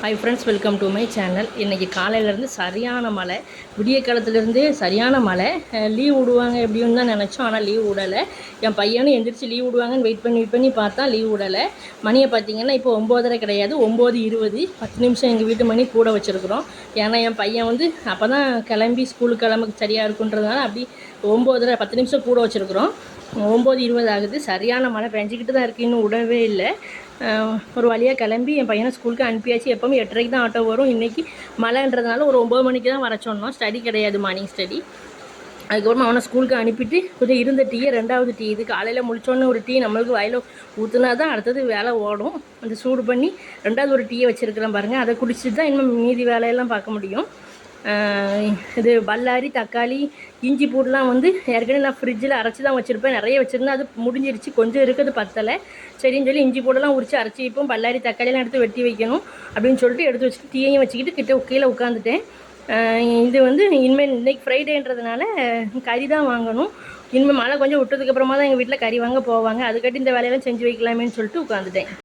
Hi friends, welcome to my channel. இன்றைக்கி காலையிலேருந்து சரியான மழை, விடிய காலத்துலேருந்து சரியான மழை. லீவ் விடுவாங்க எப்படின்னு தான் நினச்சோம், ஆனால் லீவ் விடலை. என் பையனும் எந்திரிச்சு லீவ் விடுவாங்கன்னு வெயிட் பண்ணி பார்த்தா லீவ் விடலை. மணியை பார்த்திங்கன்னா இப்போ 9:30 கிடையாது, 9:20. 10 நிமிஷம் எங்கள் வீட்டு மணி கூட வச்சுருக்குறோம். ஏன்னா என் பையன் அப்போ தான் கிளம்பி ஸ்கூலுக்கு கிளம்புக்கு சரியாக இருக்குன்றதுனால அப்படி 9:30 10 நிமிஷம் கூட வச்சுருக்குறோம். 9:20 ஆகுது. சரியான மழை பெஞ்சிக்கிட்டு தான் இருக்குது, இன்னும் விடவே இல்லை. ஒரு வழியாக கிளம்பி என் பையனை ஸ்கூலுக்கு அனுப்பியாச்சு. எப்போவும் 8:30 தான் ஆட்டோ வரும். இன்றைக்கி மழைன்றதுனால ஒரு 9 மணிக்கு தான் வர சொன்னோம். ஸ்டடி கிடையாது, மார்னிங் ஸ்டடி. அதுக்கப்புறமா அவனை ஸ்கூலுக்கு அனுப்பிட்டு கொஞ்சம் இருந்த டீயை 2வது டீ, இது காலையில் முடித்தோன்னே ஒரு டீ நம்மளுக்கு வாயில் ஊற்றுனா தான் அடுத்தது வேலை ஓடும். அந்த சூடு பண்ணி 2வது ஒரு டீயை வச்சுருக்கிறேன் பாருங்கள். அதை குடிச்சிட்டு தான் இன்னும் மீதி வேலையெல்லாம் பார்க்க முடியும். இது பல்லாரி, தக்காளி, இஞ்சி பூடெலாம் ஏற்கனவே நான் ஃப்ரிட்ஜில் அரைச்சி தான் வச்சுருப்பேன். நிறைய வச்சுருந்தேன், அது முடிஞ்சிருச்சு. கொஞ்சம் இருக்குது, பத்தலை. சரின்னு சொல்லி இஞ்சி பூடெல்லாம் உரித்து அரைச்சி வைப்போம். பல்லாரி தக்காளியெல்லாம் எடுத்து வெட்டி வைக்கணும் அப்படின்னு சொல்லிட்டு எடுத்து வச்சுட்டு டீயையும் வச்சுக்கிட்டு கீழே உட்காந்துட்டேன். இது இனிமேல் இன்றைக்கி ஃப்ரைடேன்றதுனால கறி தான் வாங்கணும். இனிமேல் மழை கொஞ்சம் விட்டதுக்கப்புறமா தான் எங்கள் வீட்டில் கறி வாங்க போவாங்க. அதுக்காட்டி இந்த வேலையெல்லாம் செஞ்சு வைக்கலாமேன்னு சொல்லிட்டு உட்காந்துட்டேன்.